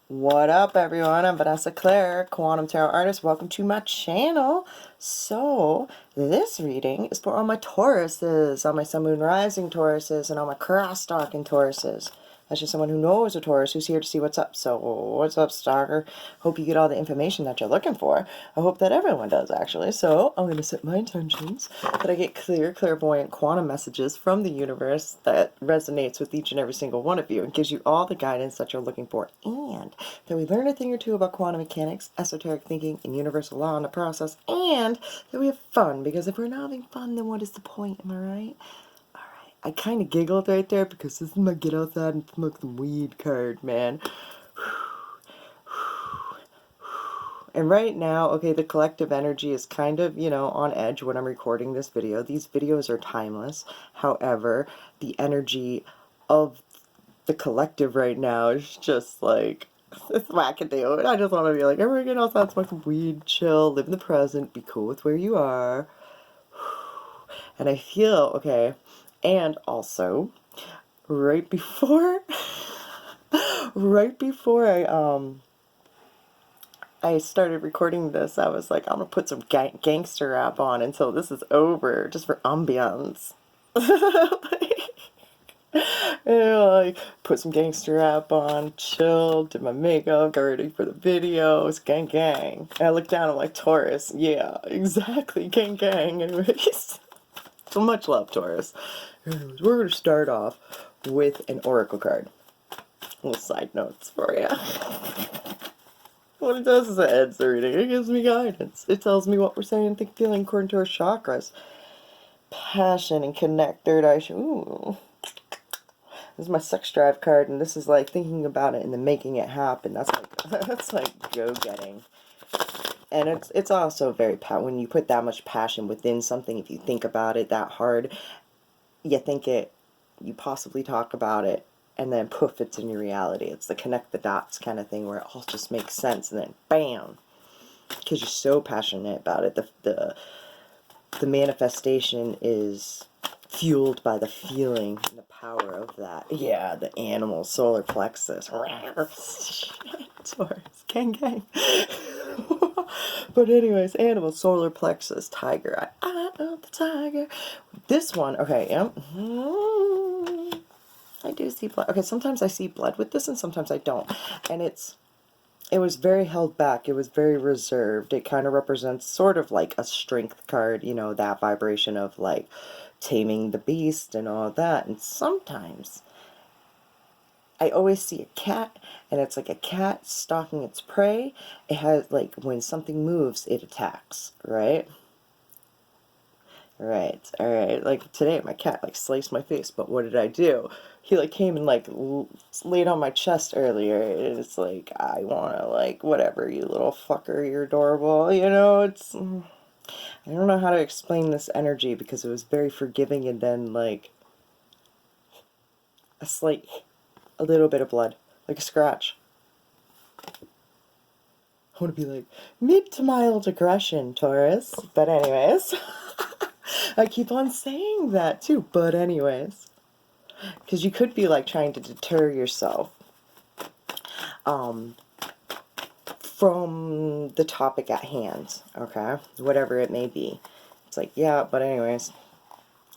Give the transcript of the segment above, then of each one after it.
What up, everyone? I'm Vanessa Claire, Quantum Tarot Artist. Welcome to my channel. So, this reading is for all my Tauruses, all my Sun, Moon, Rising Tauruses, and all my cross-stalking Tauruses. That's just someone who knows a Taurus who's here to see what's up. So, what's up, stalker? Hope you get all the information that you're looking for. I hope that everyone does, actually. So, I'm going to set my intentions that I get clear, clairvoyant quantum messages from the universe that resonates with each and every single one of you and gives you all the guidance that you're looking for. And that we learn a thing or two about quantum mechanics, esoteric thinking, and universal law in the process. And that we have fun, because if we're not having fun, then what is the point? Am I right? I kind of giggled right there because this is my get outside and smoke some weed card, man. And right now, okay, the collective energy is kind of, on edge when I'm recording this video. These videos are timeless. However, the energy of the collective right now is just like, it's wackadoo. I just want to be like, everyone get outside, smoke some weed, chill, live in the present, be cool with where you are. And I feel, okay, and also, right before I started recording this, I was like, I'm gonna put some gangster rap on until this is over, just for ambiance. Like, put some gangster rap on, chill, did my makeup, got ready for the videos, gang gang. And I look down, I'm like, Taurus, yeah, exactly, gang gang. Anyways, so much love, Taurus. Anyways, we're gonna start off with an oracle card. Little side notes for you. What it does is it ends the reading. It gives me guidance. It tells me what we're saying, think, feeling according to our chakras. Passion and connect, third eye. Ooh. This is my sex drive card, and this is like thinking about it and then making it happen. That's like go-getting. And it's also very when you put that much passion within something, if you think about it that hard, you think it, you possibly talk about it, and then poof, it's in your reality. It's the connect the dots kind of thing where it all just makes sense, and then bam, because you're so passionate about it. The manifestation is fueled by the feeling and the power of that. Yeah, the animal solar plexus. Taurus, gang gang. But anyways, animal solar plexus, tiger. I am the tiger. This one, okay, I do see blood. Okay, sometimes I see blood with this and sometimes I don't. And it was very held back. It was very reserved. It kind of represents sort of like a strength card, that vibration of like taming the beast and all that. And sometimes I always see a cat, and it's like a cat stalking its prey. It has like, when something moves, it attacks, right? Right, alright. Like today, my cat like sliced my face, but what did I do? He like came and like laid on my chest earlier, and it's like, I wanna like, whatever, you little fucker, you're adorable, it's, I don't know how to explain this energy because it was very forgiving, and then like, a little bit of blood, like a scratch. I want to be like, mid to mild aggression, Taurus, but anyways. I keep on saying that too, but anyways. Because you could be like trying to deter yourself from the topic at hand, okay? Whatever it may be. It's like, yeah, but anyways,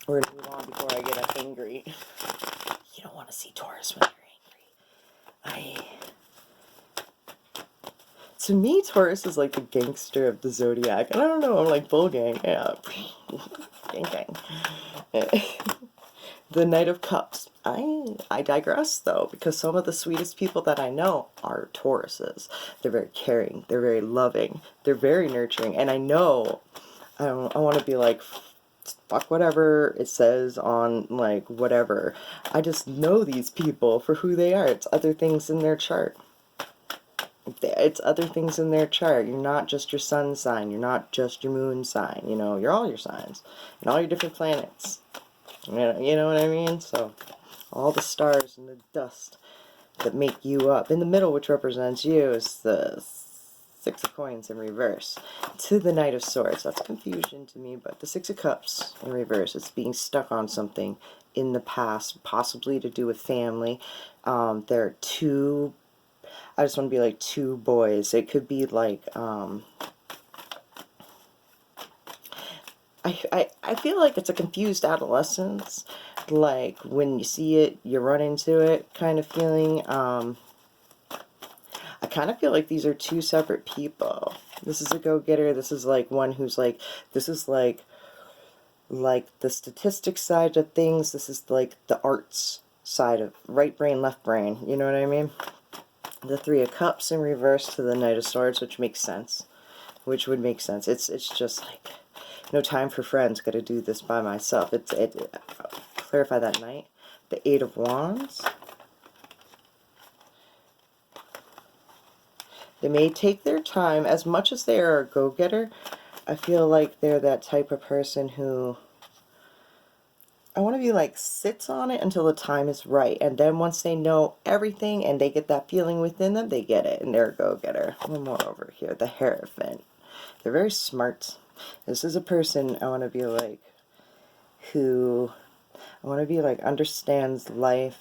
we're going to move on before I get angry. You don't want to see Taurus when you're angry. To me, Taurus is like the gangster of the zodiac. And I don't know, I'm like bull gang. Yeah. Gang gang. The Knight of Cups. I digress, though, because some of the sweetest people that I know are Tauruses. They're very caring. They're very loving. They're very nurturing. And I know, I want to be like, fuck whatever it says on, like, whatever. I just know these people for who they are. It's other things in their chart. It's other things in their chart. You're not just your sun sign. You're not just your moon sign. You're all your signs. And all your different planets. You know what I mean? So, all the stars and the dust that make you up. In the middle, which represents you, is the Six of Coins in reverse. To the Knight of Swords. That's confusion to me, but the Six of Cups in reverse. It's being stuck on something in the past, possibly to do with family. There are two I just want to be like two boys. It could be like, I feel like it's a confused adolescence. Like, when you see it, you run into it kind of feeling. I kind of feel like these are two separate people. This is a go-getter. This is like one who's like, this is like the statistics side of things. This is like the arts side of right brain, left brain. You know what I mean? The Three of Cups in reverse to the Knight of Swords, which makes sense. Which would make sense. It's just like, no time for friends. Got to do this by myself. Clarify that Knight. The Eight of Wands. They may take their time. As much as they are a go-getter, I feel like they're that type of person who, I want to be like, sits on it until the time is right. And then once they know everything and they get that feeling within them, they get it. And they're a go-getter. One more over here. The Hierophant. They're very smart. This is a person I want to be like, who, I want to be like, understands life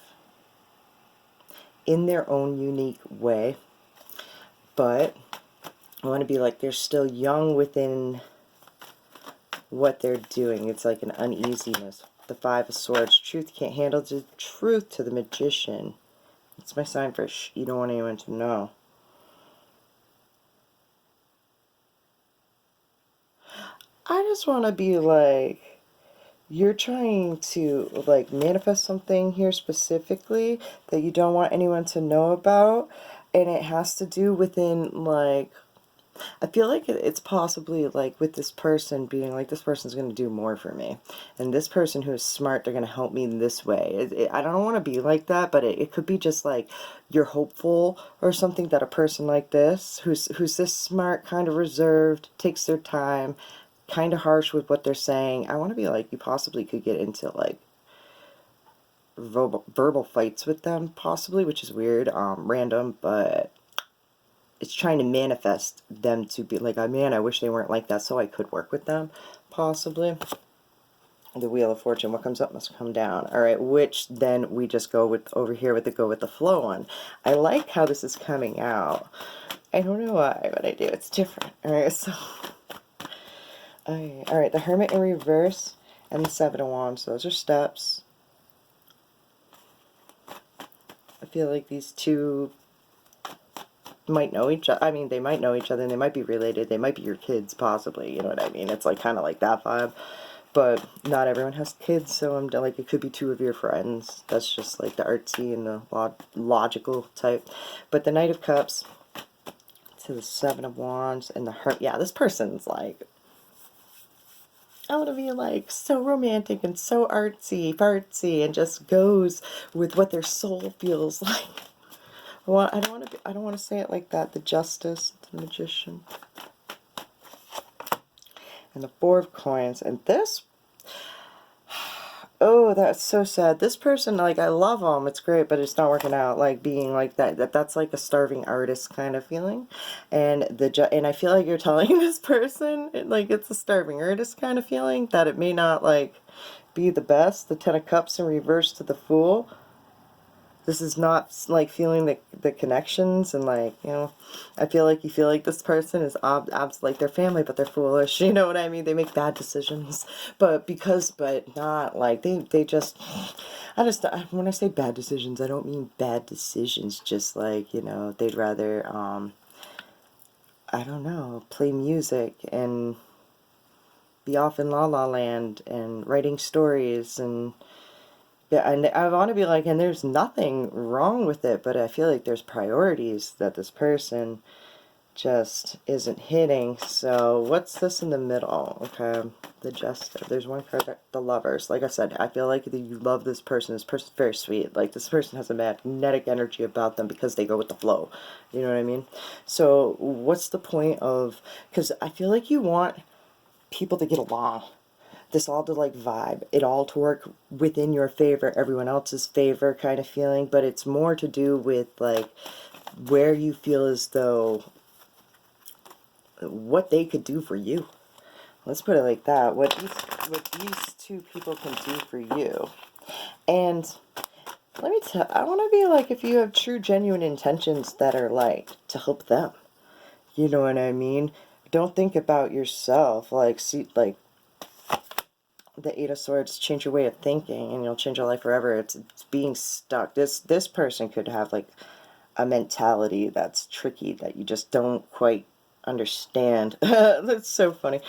in their own unique way. But I want to be like, they're still young within what they're doing. It's like an uneasiness. The Five of Swords. Truth, can't handle the truth to the Magician. It's my sign for you don't want anyone to know. I just want to be like, you're trying to like manifest something here specifically that you don't want anyone to know about, and it has to do within like, I feel like it's possibly like with this person being like, this person's going to do more for me, and this person who is smart, they're going to help me in this way. I don't want to be like that, but it could be just like you're hopeful or something that a person like this, who's this smart, kind of reserved, takes their time, kind of harsh with what they're saying. I want to be like, you possibly could get into like verbal fights with them, possibly, which is weird, random, but it's trying to manifest them to be like, oh man, I wish they weren't like that so I could work with them, possibly. The Wheel of Fortune, what comes up must come down. All right, which then we just go with over here with the go with the flow one. I like how this is coming out. I don't know why, but I do. It's different. All right, so all right, the Hermit in reverse and the Seven of Wands. Those are steps. I feel like these two might know each other. I mean, they might know each other, and they might be related. They might be your kids, possibly. You know what I mean? It's like kind of like that vibe. But not everyone has kids, so I'm like, it could be two of your friends. That's just like the artsy and the logical type. But the Knight of Cups to the Seven of Wands and the Hermit. Yeah, this person's like, I want to be like so romantic and so artsy, fartsy, and just goes with what their soul feels like. I don't want to say it like that. The Justice, the Magician, and the Four of Coins. And this, oh, that's so sad. This person, like, I love them. It's great, but it's not working out. Like, being like that. That's like a starving artist kind of feeling. And and I feel like you're telling this person, like, it's a starving artist kind of feeling, that it may not, like, be the best. The Ten of Cups in reverse to the Fool. This is not like feeling the connections, and like, you know, I feel like you feel like this person is like their family, but they're foolish. You know what I mean? They make bad decisions, but not like they just. When I say bad decisions, I don't mean bad decisions. Just like, you know, they'd rather I don't know, play music and be off in La La Land and writing stories and. Yeah, and I want to be like, and there's nothing wrong with it, but I feel like there's priorities that this person just isn't hitting. So what's this in the middle? Okay, the Jester. There's one card, the Lovers. Like I said, I feel like you love this person. This person's very sweet. Like, this person has a magnetic energy about them because they go with the flow. You know what I mean? So what's the point of, because I feel like you want people to get along. This all to like vibe, it all to work within your favor, everyone else's favor kind of feeling, but it's more to do with like where you feel as though what they could do for you. Let's put it like that. What these two people can do for you. And Let me tell, I want to be like, if you have true, genuine intentions that are like to help them. You know what I mean? Don't think about yourself. Like, see, like, the Eight of Swords change your way of thinking, and you'll change your life forever. It's being stuck. This person could have like a mentality that's tricky that you just don't quite understand. That's so funny,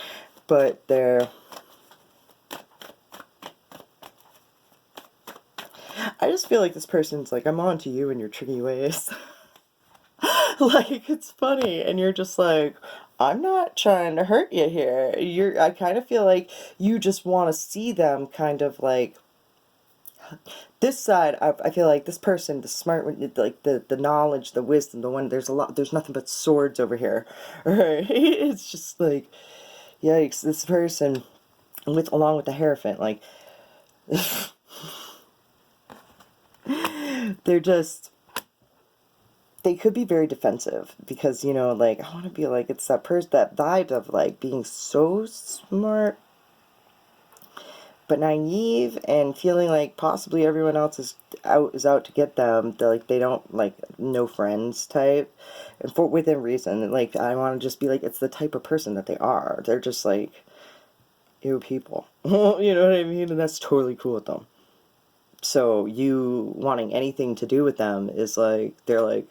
but they're. I just feel like this person's like, I'm on to you in your tricky ways. Like, it's funny, and you're just like, I'm not trying to hurt you here. I kind of feel like you just want to see them kind of like, this side, I feel like this person, the smart one, like the knowledge, the wisdom, the one, there's nothing but swords over here, right? It's just like, yikes, this person, along with the Hierophant, like, they're just, they could be very defensive because, you know, like, I want to be like, it's that that vibe of like being so smart but naive and feeling like possibly everyone else is out to get them. They're like, they don't, like, no friends type, and for within reason. Like, I want to just be like, it's the type of person that they are. They're just like, ew, people. You know what I mean? And that's totally cool with them. So you wanting anything to do with them is like, they're like,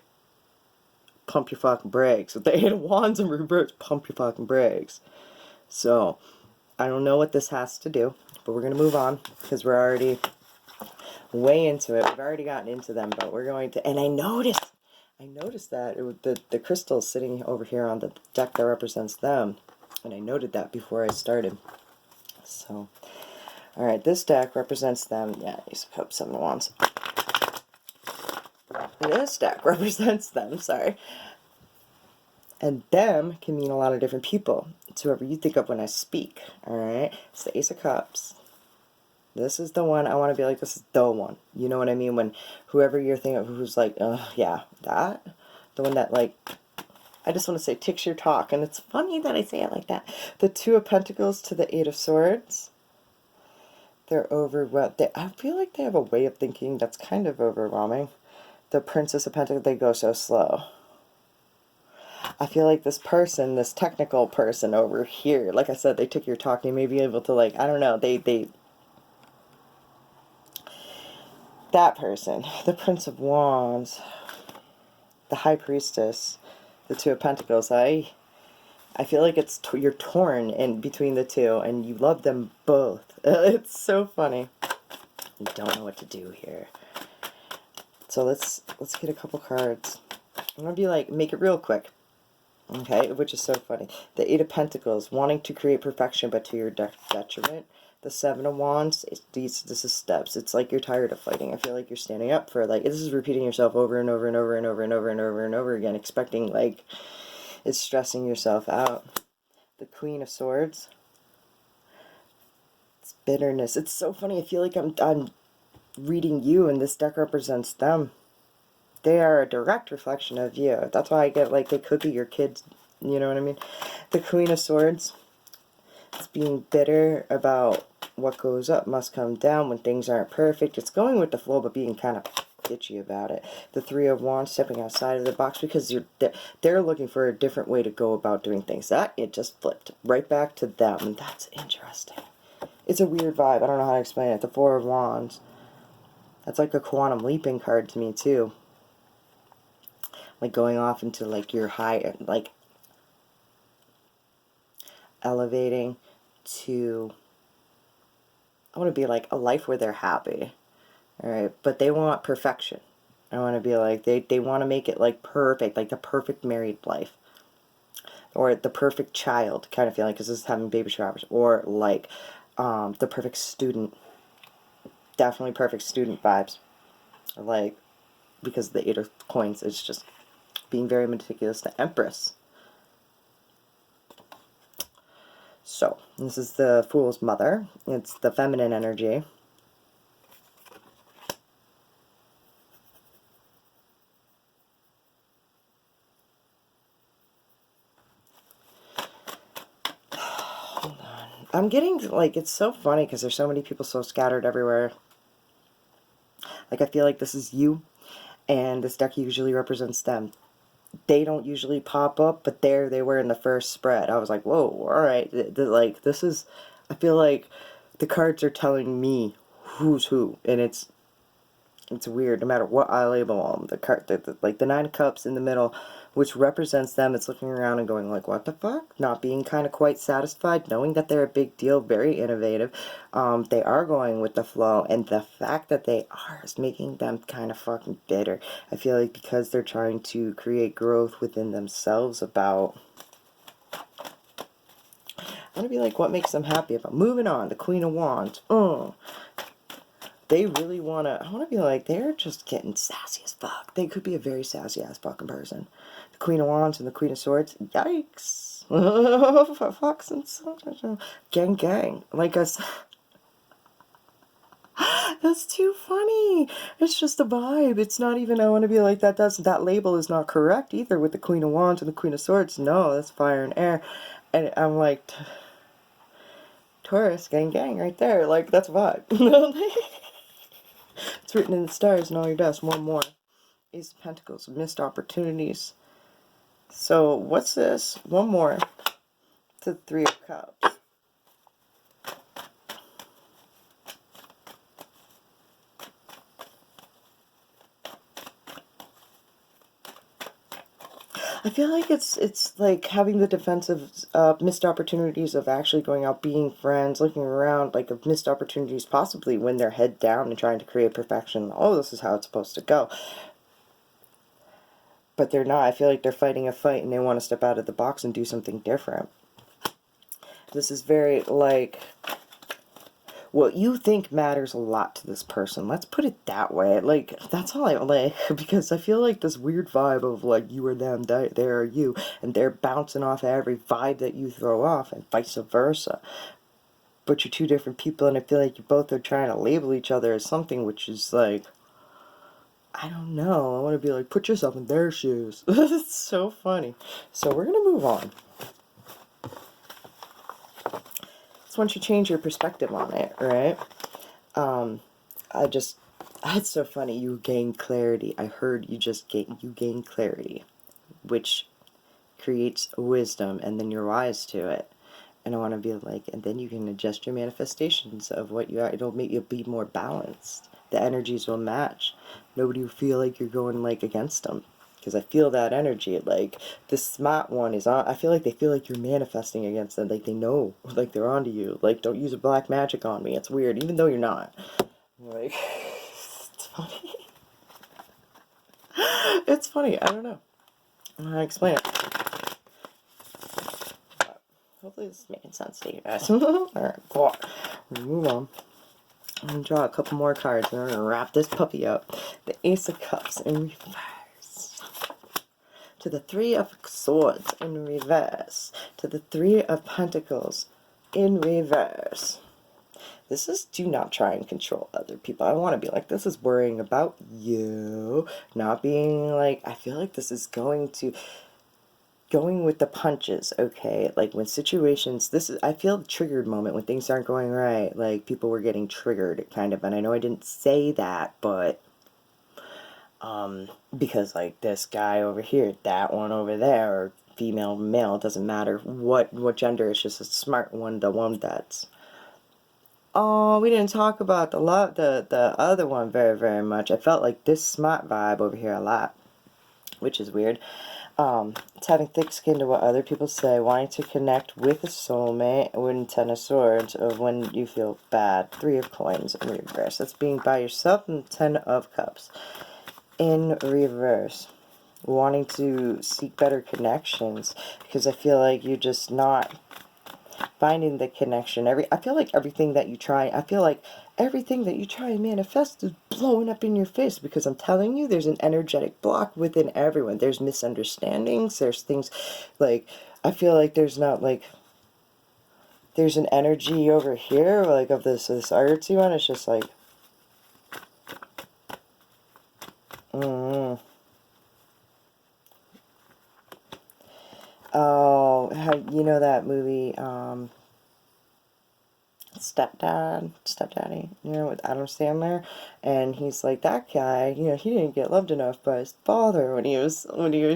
pump your fucking brakes. With the Eight of Wands in reverse, pump your fucking brakes. So I don't know what this has to do, but we're going to move on because we're already way into it. We've already gotten into them, but we're going to, and I noticed that the crystal sitting over here on the deck that represents them, and I noted that before I started. So, all right, this deck represents them. Yeah, Ace of Cups, Seven of Wands. This deck represents them, sorry. And them can mean a lot of different people. It's whoever you think of when I speak, all right? It's the Ace of Cups. This is the one I want to be like, this is the one. You know what I mean? When whoever you're thinking of who's like, yeah, that. The one that, like, I just want to say, ticks your talk. And it's funny that I say it like that. The Two of Pentacles to the Eight of Swords. They're overwhelmed. I feel like they have a way of thinking that's kind of overwhelming. The Princess of Pentacles, they go so slow. I feel like this person, this technical person over here, like I said, they took your talk. They may be able to, like, I don't know, that person, the Prince of Wands, the High Priestess, the Two of Pentacles, I feel like it's you're torn in between the two, and you love them both. It's so funny. You don't know what to do here. So let's get a couple cards. I'm gonna be like, make it real quick. Okay, which is so funny. The Eight of Pentacles, wanting to create perfection but to your detriment. The Seven of Wands, this is steps. It's like you're tired of fighting. I feel like you're standing up for, like, this is repeating yourself over and over and over and over and over and over and over again, expecting, like, it's stressing yourself out. The Queen of Swords, it's bitterness. It's so funny. I feel like I'm reading you, and this deck represents them. They are a direct reflection of you. That's why I get, like, they could be your kids. You know what I mean? The Queen of Swords, it's being bitter about what goes up must come down when things aren't perfect. It's going with the flow, but being kind of bitchy about it. The Three of Wands, stepping outside of the box because they're looking for a different way to go about doing things. That, it just flipped right back to them, and that's interesting. It's a weird vibe. I don't know how to explain it. The Four of Wands, that's like a quantum leaping card to me, too. Like going off into, like, your high, like, elevating to, I want to be like a life where they're happy, all right, but they want perfection. I want to be like, they want to make it like perfect, like the perfect married life, or the perfect child kind of feeling, because this is having baby showers, or like the perfect student, definitely perfect student vibes, like, because the Eight of Coins is just being very meticulous. The Empress. So, this is the Fool's Mother. It's the feminine energy. Hold on. I'm getting, like, it's so funny because there's so many people so scattered everywhere. Like, I feel like this is you, and this deck usually represents them. They don't usually pop up, but there they were in the first spread. I was like, whoa, alright. Like, this is, I feel like the cards are telling me who's who, and it's weird. No matter what I label them, the card, like the Nine of Cups in the middle, which represents them, it's looking around and going like, what the fuck? Not being kind of quite satisfied, knowing that they're a big deal, very innovative. They are going with the flow, and the fact that they are is making them kind of fucking bitter. I feel like because they're trying to create growth within themselves about, I want to be like, what makes them happy about moving on. The Queen of Wands. They really want to, I want to be like, they're just getting sassy as fuck. They could be a very sassy ass fucking person. The Queen of Wands and the Queen of Swords. Yikes. Fox and Swords. Gang gang. Like I said. That's too funny. It's just a vibe. It's not even, I want to be like, that label is not correct either with the Queen of Wands and the Queen of Swords. No, that's fire and air. And I'm like, Taurus gang gang right there. Like, that's a vibe. It's written in the stars and all your dust. One more. Ace of Pentacles. Missed opportunities. So, what's this? One more. To the Three of Cups. I feel like it's like having the defensive missed opportunities of actually going out, being friends, looking around, like of missed opportunities possibly when they're head down and trying to create perfection. Oh, this is how it's supposed to go. But they're not. I feel like they're fighting a fight and they want to step out of the box and do something different. This is very like, what you think matters a lot to this person. Let's put it that way. Like, that's all I like, because I feel like this weird vibe of like, you are them, they are you, and they're bouncing off every vibe that you throw off, and vice versa. But you're two different people, and I feel like you both are trying to label each other as something, which is like, I don't know. I want to be like, put yourself in their shoes. It's so funny. So we're going to move on. So once you change your perspective on it, right? It's so funny. You gain clarity. I heard you gain clarity, which creates wisdom, and then you're wise to it. And I want to be like, and then you can adjust your manifestations of what you are. It'll make you be more balanced. The energies will match. Nobody will feel like you're going like against them. Because I feel that energy. Like, the smart one is on. I feel like they feel like you're manifesting against them. Like, they know. Like, they're onto you. Like, don't use a black magic on me. It's weird. Even though you're not. Like, it's funny. It's funny. I don't know. I'll explain it. Hopefully this is making sense to you guys. Alright, cool. Move on. I'm going to draw a couple more cards and I'm going to wrap this puppy up. The Ace of Cups in reverse. To the Three of Swords in reverse. To the Three of Pentacles in reverse. This is, do not try and control other people. I want to be like, this is worrying about you. Not being like, I feel like this is going with the punches, okay? Like, when situations, this is, I feel the triggered moment when things aren't going right. Like, people were getting triggered, kind of. And I know I didn't say that, but, because, like, this guy over here, that one over there, or female, male, it doesn't matter what gender, it's just a smart one, the one that's, oh, we didn't talk about the other one very, very much. I felt like this smart vibe over here a lot, which is weird. It's having thick skin to what other people say, wanting to connect with a soulmate, with Ten of Swords, of when you feel bad. Three of Coins in reverse. That's being by yourself, and Ten of Cups in reverse. Wanting to seek better connections, because I feel like you're just not finding the connection. I feel like everything that you try and manifest is blowing up in your face, because I'm telling you, there's an energetic block within everyone. There's misunderstandings, there's things like, I feel like there's not like, there's an energy over here, like of this artsy one, it's just like, oh, you know that movie, it's stepdaddy, you know, with Adam Sandler, and he's like, that guy, you know, he didn't get loved enough by his father when he was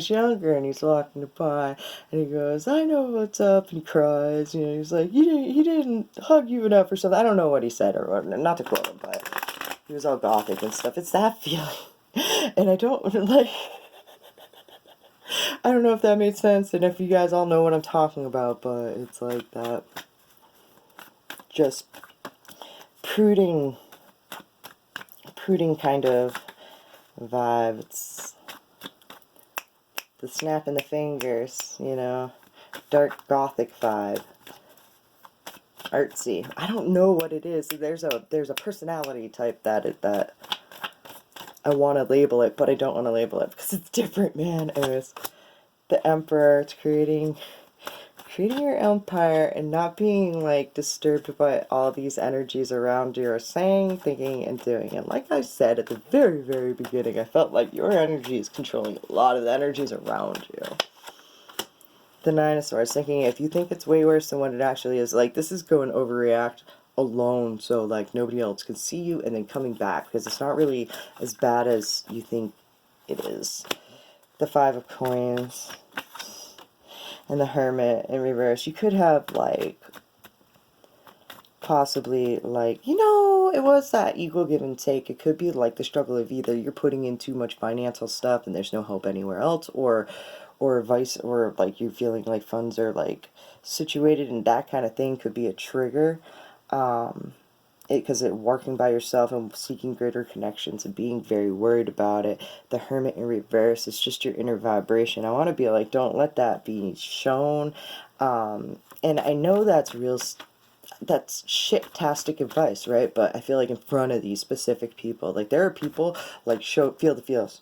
younger, and he's walking by, and he goes, I know what's up, and he cries, you know, he's like, he didn't hug you enough or something. I don't know what he said or what, not to quote him, but he was all gothic and stuff. It's that feeling, and I don't like. I don't know if that made sense, and if you guys all know what I'm talking about, but it's like that. Just pruding kind of vibe. It's the snapping the fingers, you know, dark gothic vibe, artsy. I don't know what it is. There's a personality type that I want to label it, but I don't want to label it because it's different, man. Anyways, the Emperor. It's creating your empire and not being like disturbed by all these energies around you are saying, thinking, and doing. And like I said at the very, very beginning, I felt like your energy is controlling a lot of the energies around you. The Nine of Swords, thinking if you think it's way worse than what it actually is, like this is going overreact alone, so like nobody else can see you, and then coming back because it's not really as bad as you think it is. The Five of Coins. And the Hermit in reverse. You could have, like, possibly, like, you know, it was that equal give and take. It could be, like, the struggle of either you're putting in too much financial stuff and there's no hope anywhere else, or like, you're feeling like funds are, like, situated, and that kind of thing could be a trigger. Because working by yourself and seeking greater connections and being very worried about it. The Hermit in reverse is just your inner vibration. I want to be like, don't let that be shown. And I know that's that's shit-tastic advice, right? But I feel like in front of these specific people, like there are people like feel the feels.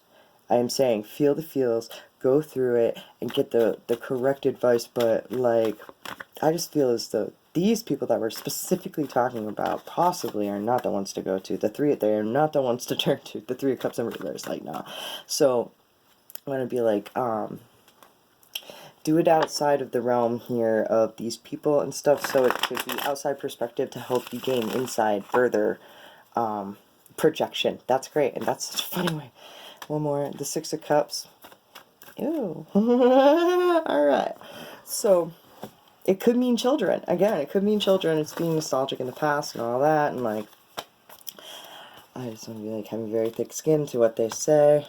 I am saying feel the feels, go through it, and get the correct advice. But like, I just feel as though these people that we're specifically talking about possibly are not the ones to go to. They are not the ones to turn to. The Three of Cups in reverse, like, nah. So, I'm going to be like, do it outside of the realm here of these people and stuff, so it could be outside perspective to help you gain inside further projection. That's great, and that's such a funny way. One more, the Six of Cups. Ew. Alright. So, it could mean children. Again, it could mean children. It's being nostalgic in the past and all that. And, like, I just want to be, like, having very thick skin to what they say.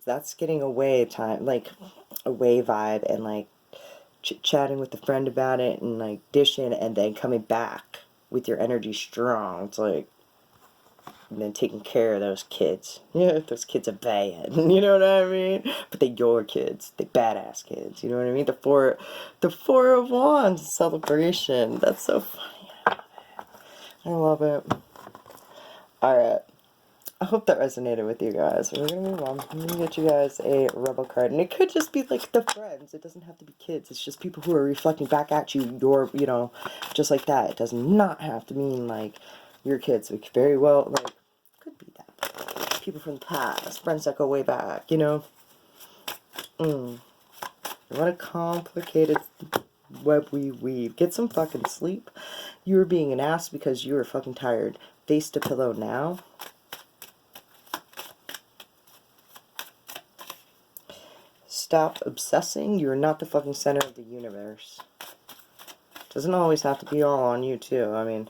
That's getting away time, like, away vibe. And, like, chit-chatting with a friend about it. And, like, dishing. And then coming back with your energy strong. It's like, and then taking care of those kids. Yeah, those kids are bad. You know what I mean? But they're your kids. They badass kids. You know what I mean? The four of Wands celebration. That's so funny. I love it. Alright. I hope that resonated with you guys. We're gonna move on. I'm gonna get you guys a Rebel card. And it could just be like the friends. It doesn't have to be kids. It's just people who are reflecting back at you. You know, just like that. It does not have to mean like your kids. It could very well, like, could be that. People from the past. Friends that go way back, you know? What a complicated web we weave. Get some fucking sleep. You were being an ass because you were fucking tired. Face to pillow now. Stop obsessing. You're not the fucking center of the universe. Doesn't always have to be all on you, too. I mean,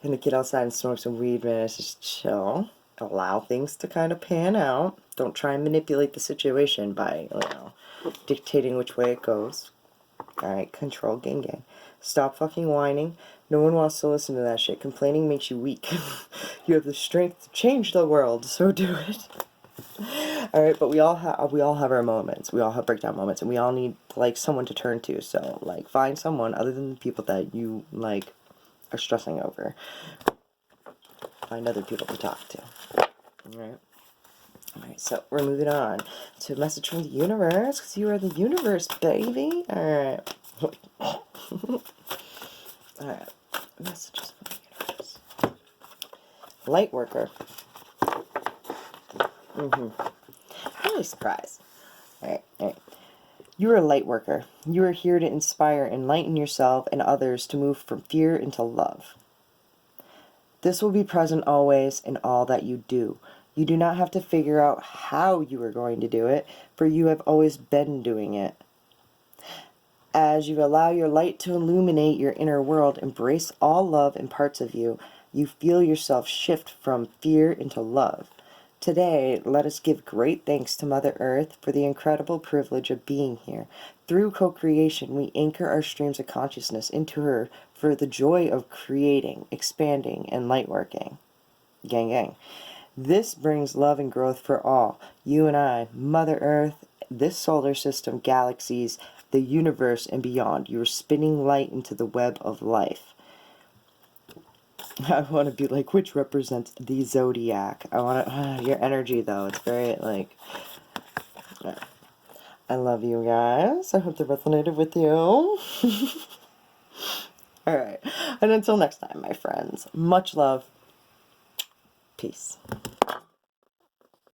and to get outside and smoke some weed, man, it's just chill. Allow things to kind of pan out. Don't try and manipulate the situation by, you know, dictating which way it goes. Alright, control gang gang. Stop fucking whining. No one wants to listen to that shit. Complaining makes you weak. You have the strength to change the world, so do it. Alright, but we all have our moments. We all have breakdown moments, and we all need, like, someone to turn to. So, like, find someone other than the people that you, like, are stressing over. Find other people to talk to. Alright. Alright, so we're moving on to a message from the universe, because you are the universe, baby. Alright. Alright. Messages from the universe. Light worker. I'm really surprised. Alright, alright. You are a light worker. You are here to inspire, enlighten yourself and others to move from fear into love. This will be present always in all that you do. You do not have to figure out how you are going to do it, for you have always been doing it. As you allow your light to illuminate your inner world, embrace all love and parts of you, you feel yourself shift from fear into love. Today, let us give great thanks to Mother Earth for the incredible privilege of being here. Through co-creation, we anchor our streams of consciousness into her for the joy of creating, expanding, and lightworking. Gang, gang. This brings love and growth for all. You and I, Mother Earth, this solar system, galaxies, the universe, and beyond. You are spinning light into the web of life. I want to be like, which represents the zodiac. I want to, your energy though, it's very like, I love you guys. I hope that resonated with you. Alright, and until next time, my friends, much love. Peace.